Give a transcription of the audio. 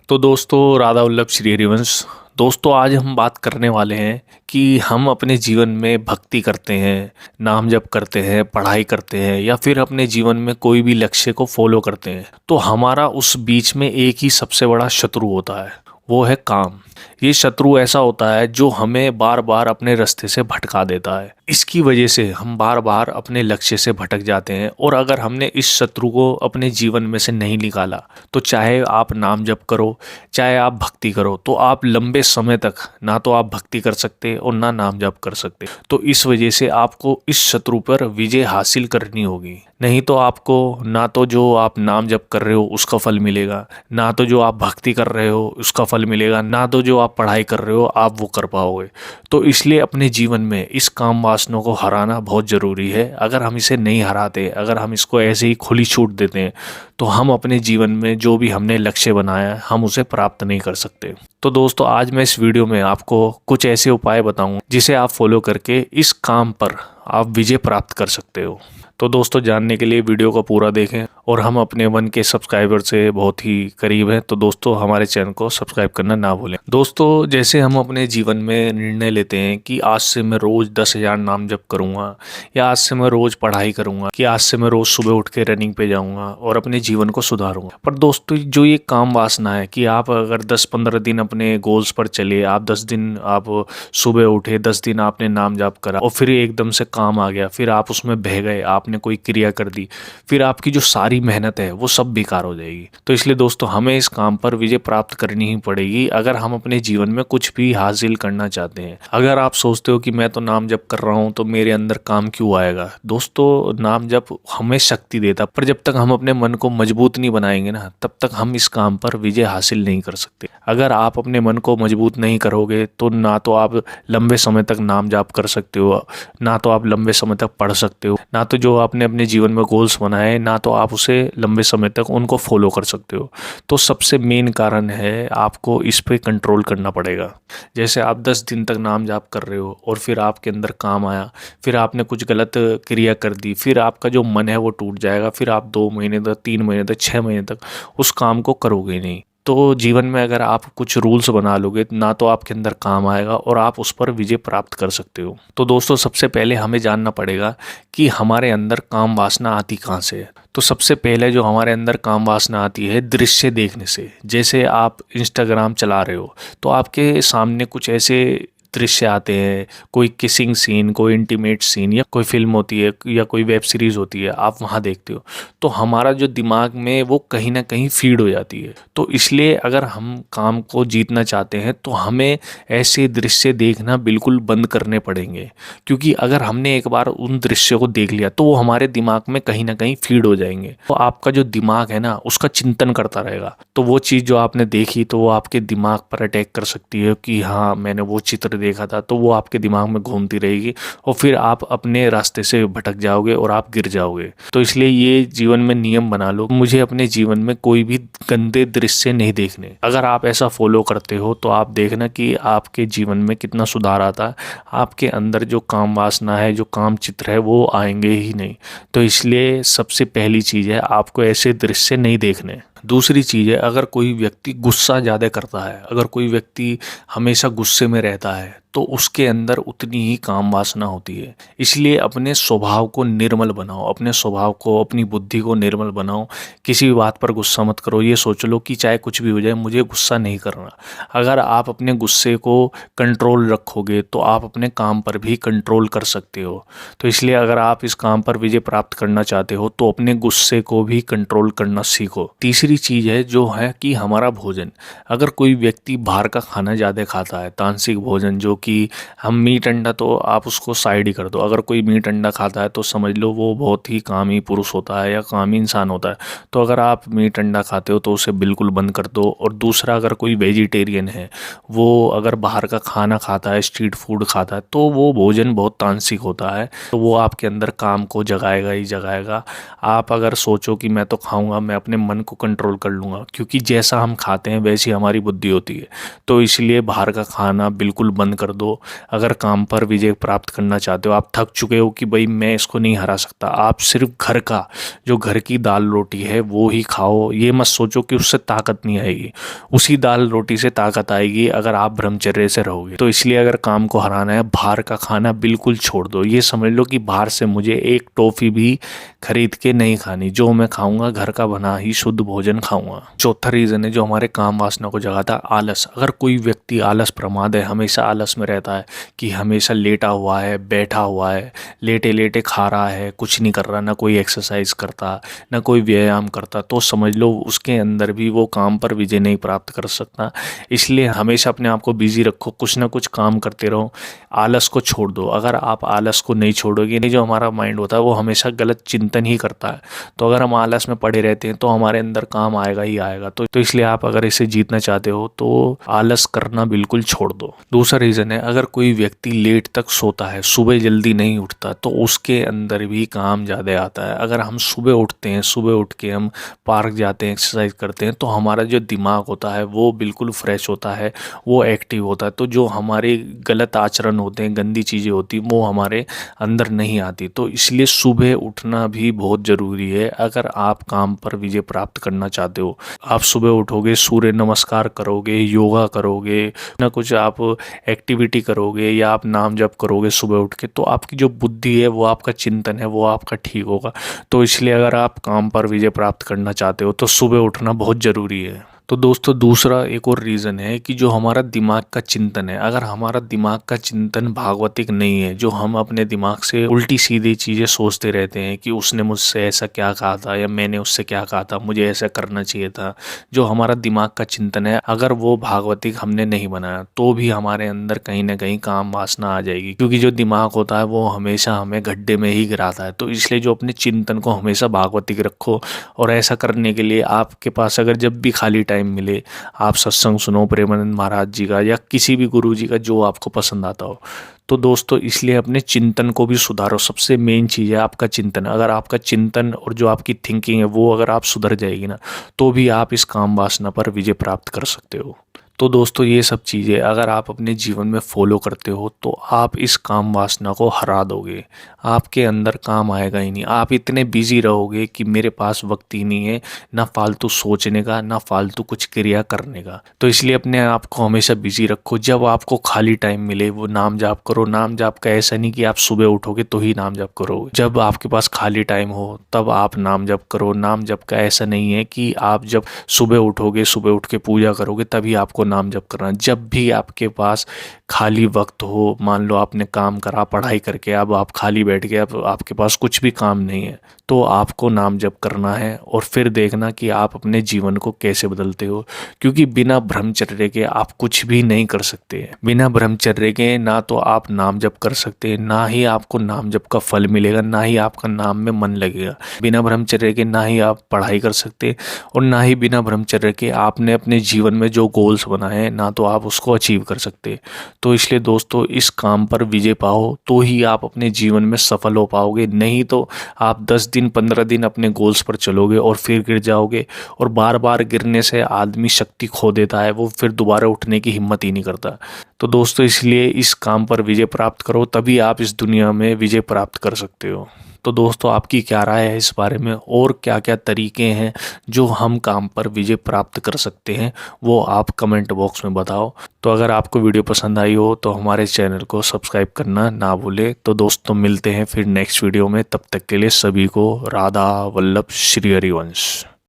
तो दोस्तों राधा वल्लभ श्री हरिवंश। दोस्तों आज हम बात करने वाले हैं कि हम अपने जीवन में भक्ति करते हैं, नाम जप करते हैं, पढ़ाई करते हैं या फिर अपने जीवन में कोई भी लक्ष्य को फॉलो करते हैं तो हमारा उस बीच में एक ही सबसे बड़ा शत्रु होता है, वो है काम। ये शत्रु ऐसा होता है जो हमें बार बार अपने रास्ते से भटका देता है। इसकी वजह से हम बार बार अपने लक्ष्य से भटक जाते हैं और अगर हमने इस शत्रु को अपने जीवन में से नहीं निकाला तो चाहे आप नाम जप करो, चाहे आप भक्ति करो, तो आप लंबे समय तक ना तो आप भक्ति कर सकते और ना नाम जप कर सकते। तो इस वजह से आपको इस शत्रु पर विजय हासिल करनी होगी। नहीं तो आपको ना तो जो आप नाम जप कर रहे हो उसका फल मिलेगा, ना तो जो आप भक्ति कर रहे हो उसका फल मिलेगा, ना तो जो आप पढ़ाई कर रहे हो आप वो कर पाओगे। तो इसलिए अपने जीवन में इस काम वासना को हराना बहुत ज़रूरी है। अगर हम इसे नहीं हराते, अगर हम इसको ऐसे ही खुली छूट देते हैं तो हम अपने जीवन में जो भी हमने लक्ष्य बनाया है हम उसे प्राप्त नहीं कर सकते। तो दोस्तों आज मैं इस वीडियो में आपको कुछ ऐसे उपाय बताऊंगा जिसे आप फॉलो करके इस काम पर आप विजय प्राप्त कर सकते हो। तो दोस्तों जानने के लिए वीडियो को पूरा देखें और हम अपने 1K सब्सक्राइबर से बहुत ही करीब हैं, तो दोस्तों हमारे चैनल को सब्सक्राइब करना ना भूलें। दोस्तों जैसे हम अपने जीवन में निर्णय लेते हैं कि आज से मैं रोज़ 10,000 नाम जप करूँगा, या आज से मैं रोज़ पढ़ाई करूँगा, कि आज से मैं रोज़ सुबह उठ के रनिंग पे जाऊँगा और अपने जीवन को सुधारूँगा। पर दोस्तों जो ये काम वासना है कि आप अगर 10-15 दिन अपने गोल्स पर चले, आप 10 दिन आप सुबह उठे, 10 दिन आपने नाम जप करा और फिर एकदम से काम आ गया, फिर आप उसमें बह गए, आपने कोई क्रिया कर दी, फिर आपकी जो सारी मेहनत है वो सब बेकार हो जाएगी। तो इसलिए दोस्तों हमें इस काम पर विजय प्राप्त करनी ही पड़ेगी अगर हम अपने जीवन में कुछ भी हासिल करना चाहते हैं। अगर आप सोचते हो कि मैं तो नाम जप कर रहा हूँ तो मेरे अंदर काम क्यों आएगा, दोस्तों नाम जप हमें शक्ति देता, पर जब तक हम अपने मन को मजबूत नहीं बनाएंगे ना तब तक हम इस काम पर विजय हासिल नहीं कर सकते। अगर आप अपने मन को मजबूत नहीं करोगे तो ना तो आप लंबे समय तक नाम जाप कर सकते हो, ना तो आप लंबे समय तक पढ़ सकते हो, ना तो जो आपने अपने जीवन में गोल्स बनाए ना तो आप उसे लंबे समय तक उनको फॉलो कर सकते हो। तो सबसे मेन कारण है आपको इस पे कंट्रोल करना पड़ेगा। जैसे आप 10 दिन तक नाम जाप कर रहे हो और फिर आपके अंदर काम आया, फिर आपने कुछ गलत क्रिया कर दी, फिर आपका जो मन है वो टूट जाएगा, फिर आप 2 महीने तक, 3 महीने तक, 6 महीने तक उस काम को करोगे नहीं। तो जीवन में अगर आप कुछ रूल्स बना लोगे ना तो आपके अंदर काम आएगा और आप उस पर विजय प्राप्त कर सकते हो। तो दोस्तों सबसे पहले हमें जानना पड़ेगा कि हमारे अंदर काम वासना आती कहाँ से है। तो सबसे पहले जो हमारे अंदर काम वासना आती है दृश्य देखने से। जैसे आप इंस्टाग्राम चला रहे हो तो आपके सामने कुछ ऐसे दृश्य आते हैं, कोई किसिंग सीन, कोई इंटीमेट सीन, या कोई फिल्म होती है या कोई वेब सीरीज़ होती है, आप वहाँ देखते हो तो हमारा जो दिमाग में वो कहीं ना कहीं फीड हो जाती है। तो इसलिए अगर हम काम को जीतना चाहते हैं तो हमें ऐसे दृश्य देखना बिल्कुल बंद करने पड़ेंगे, क्योंकि अगर हमने एक बार उन दृश्यों को देख लिया तो वो हमारे दिमाग में कहीं ना कहीं फीड हो जाएंगे। तो आपका जो दिमाग है ना उसका चिंतन करता रहेगा, तो वो चीज़ जो आपने देखी तो वो आपके दिमाग पर अटैक कर सकती है कि हाँ मैंने वो चित्र देखा था, तो वो आपके दिमाग में घूमती रहेगी और फिर आप अपने रास्ते से भटक जाओगे और आप गिर जाओगे। तो इसलिए ये जीवन में नियम बना लो, मुझे अपने जीवन में कोई भी गंदे दृश्य नहीं देखने। अगर आप ऐसा फॉलो करते हो तो आप देखना कि आपके जीवन में कितना सुधार आता है। आपके अंदर जो काम वासना है, जो काम चित्र है वो आएंगे ही नहीं। तो इसलिए सबसे पहली चीज़ है आपको ऐसे दृश्य नहीं देखने। दूसरी चीज़ है अगर कोई व्यक्ति गुस्सा ज़्यादा करता है, अगर कोई व्यक्ति हमेशा गुस्से में रहता है तो उसके अंदर उतनी ही काम वासना होती है। इसलिए अपने स्वभाव को निर्मल बनाओ, अपने स्वभाव को, अपनी बुद्धि को निर्मल बनाओ। किसी भी बात पर गुस्सा मत करो, ये सोच लो कि चाहे कुछ भी हो जाए मुझे गुस्सा नहीं करना। अगर आप अपने गुस्से को कंट्रोल रखोगे तो आप अपने काम पर भी कंट्रोल कर सकते हो। तो इसलिए अगर आप इस काम पर विजय प्राप्त करना चाहते हो तो अपने गुस्से को भी कंट्रोल करना सीखो। तीसरी चीज़ है जो है कि हमारा भोजन। अगर कोई व्यक्ति बाहर का खाना ज़्यादा खाता है, तामसिक भोजन, जो कि हम मीट अंडा तो आप उसको साइड ही कर दो। अगर कोई मीट अंडा खाता है तो समझ लो वो बहुत ही कामी पुरुष होता है या कामी इंसान होता है। तो अगर आप मीट अंडा खाते हो तो उसे बिल्कुल बंद कर दो। और दूसरा, अगर कोई वेजिटेरियन है, वो अगर बाहर का खाना खाता है, स्ट्रीट फूड खाता है, तो वो भोजन बहुत तामसिक होता है, तो वो आपके अंदर काम को जगाएगा ही जगाएगा। आप अगर सोचो कि मैं तो खाऊंगा, मैं अपने मन को कंट्रोल कंट्रोल कर लूँगा, क्योंकि जैसा हम खाते हैं वैसी हमारी बुद्धि होती है। तो इसलिए बाहर का खाना बिल्कुल बंद कर दो। अगर काम पर विजय प्राप्त करना चाहते हो, आप थक चुके हो कि भाई मैं इसको नहीं हरा सकता, आप सिर्फ घर का जो घर की दाल रोटी है वो ही खाओ। ये मत सोचो कि उससे ताकत नहीं आएगी, उसी दाल रोटी से ताकत आएगी अगर आप ब्रह्मचर्य से रहोगे। तो इसलिए अगर काम को हराना है, बाहर का खाना बिल्कुल छोड़ दो। ये समझ लो कि बाहर से मुझे एक टॉफ़ी भी खरीद के नहीं खानी, जो मैं खाऊंगा घर का बना ही शुद्ध भोजन खाऊंगा। चौथा रीज़न है जो हमारे काम वासना को जगाता है, आलस। अगर कोई व्यक्ति आलस प्रमाद है, हमेशा आलस में रहता है कि हमेशा लेटा हुआ है, बैठा हुआ है, लेटे लेटे खा रहा है, कुछ नहीं कर रहा, ना कोई एक्सरसाइज करता, ना कोई व्यायाम करता, तो समझ लो उसके अंदर भी वो काम पर विजय नहीं प्राप्त कर सकता। इसलिए हमेशा अपने आप को बिजी रखो, कुछ ना कुछ काम करते रहो, आलस को छोड़ दो। अगर आप आलस को नहीं छोड़ोगे, नहीं, जो हमारा माइंड होता है वो हमेशा गलत चिंतन ही करता है। तो अगर हम आलस में पड़े रहते हैं तो हमारे अंदर काम आएगा ही आएगा। तो इसलिए आप अगर इसे जीतना चाहते हो तो आलस करना बिल्कुल छोड़ दो। दूसरा रीज़न है, अगर कोई व्यक्ति लेट तक सोता है, सुबह जल्दी नहीं उठता, तो उसके अंदर भी काम ज़्यादा आता है। अगर हम सुबह उठते हैं, सुबह उठ के हम पार्क जाते हैं, एक्सरसाइज करते हैं, तो हमारा जो दिमाग होता है वो बिल्कुल फ्रेश होता है, वो एक्टिव होता है। तो जो हमारे गलत आचरण होते हैं, गंदी चीज़ें होती वो हमारे अंदर नहीं आती। तो इसलिए सुबह उठना भी बहुत ज़रूरी है अगर आप काम पर विजय प्राप्त करना चाहते हो। आप सुबह उठोगे, सूर्य नमस्कार करोगे, योगा करोगे, ना कुछ आप एक्टिविटी करोगे या आप नाम जप करोगे सुबह उठ के, तो आपकी जो बुद्धि है, वो आपका चिंतन है, वो आपका ठीक होगा। तो इसलिए अगर आप काम पर विजय प्राप्त करना चाहते हो तो सुबह उठना बहुत ज़रूरी है। तो दोस्तों दूसरा एक और रीज़न है कि जो हमारा दिमाग का चिंतन है, अगर हमारा दिमाग का चिंतन भागवतिक नहीं है, जो हम अपने दिमाग से उल्टी सीधी चीज़ें सोचते रहते हैं कि उसने मुझसे ऐसा क्या कहा था या मैंने उससे क्या कहा था, मुझे ऐसा करना चाहिए था, जो हमारा दिमाग का चिंतन है अगर वो भागवतिक हमने नहीं बनाया, तो भी हमारे अंदर कहीं ना कहीं काम वासना आ जाएगी। क्योंकि जो दिमाग होता है वो हमेशा हमें गड्ढे में ही गिराता है। तो इसलिए जो अपने चिंतन को हमेशा भागवतिक रखो। और ऐसा करने के लिए आपके पास अगर जब भी खाली टाइम मिले, आप सत्संग सुनो प्रेमानंद महाराज जी का या किसी भी गुरु जी का जो आपको पसंद आता हो। तो दोस्तों इसलिए अपने चिंतन को भी सुधारो। सबसे मेन चीज़ है आपका चिंतन। अगर आपका चिंतन और जो आपकी थिंकिंग है वो अगर आप सुधर जाएगी ना, तो भी आप इस काम वासना पर विजय प्राप्त कर सकते हो। तो दोस्तों ये सब चीज़ें अगर आप अपने जीवन में फॉलो करते हो तो आप इस काम वासना को हरा दोगे। आपके अंदर काम आएगा ही नहीं। आप इतने बिजी रहोगे कि मेरे पास वक्त ही नहीं है ना फालतू सोचने का, ना फालतू कुछ क्रिया करने का। तो इसलिए अपने आप को हमेशा बिजी रखो। जब आपको खाली टाइम मिले वो नाम जाप करो। नाम जाप का ऐसा नहीं कि आप सुबह उठोगे तो ही नाम जाप करोगे। जब आपके पास खाली टाइम हो तब आप नाम जाप करो। नाम जाप का ऐसा नहीं है कि आप जब सुबह उठोगे, सुबह उठ के पूजा करोगे तभी आपको नाम जप करना। जब भी आपके पास खाली वक्त हो, मान लो आपने काम करा पढ़ाई करके, अब आप खाली बैठ गए, अब आपके पास कुछ भी काम नहीं है, तो आपको नाम जप करना है। और फिर देखना कि आप अपने जीवन को कैसे बदलते हो। क्योंकि बिना ब्रह्मचर्य के आप कुछ भी नहीं कर सकते। बिना ब्रह्मचर्य के ना तो आप नाम जप कर सकते, ना ही आपको नाम जप का फल मिलेगा, ना ही आपका नाम में मन लगेगा। बिना ब्रह्मचर्य के ना ही आप पढ़ाई कर सकते, और ना ही बिना ब्रह्मचर्य के आपने अपने जीवन में जो गोल्स बनाए हैं ना तो आप उसको अचीव कर सकते। तो इसलिए दोस्तों इस काम पर विजय पाओ तो ही आप अपने जीवन में सफल हो पाओगे। नहीं तो आप 10 दिन 15 दिन अपने गोल्स पर चलोगे और फिर गिर जाओगे। और बार बार गिरने से आदमी शक्ति खो देता है, वो फिर दोबारा उठने की हिम्मत ही नहीं करता। तो दोस्तों इसलिए इस काम पर विजय प्राप्त करो, तभी आप इस दुनिया में विजय प्राप्त कर सकते हो। तो दोस्तों आपकी क्या राय है इस बारे में, और क्या क्या तरीके हैं जो हम काम पर विजय प्राप्त कर सकते हैं, वो आप कमेंट बॉक्स में बताओ। तो अगर आपको वीडियो पसंद आई हो तो हमारे चैनल को सब्सक्राइब करना ना भूले। तो दोस्तों मिलते हैं फिर नेक्स्ट वीडियो में, तब तक के लिए सभी को राधा वल्लभ श्री हरिवंश।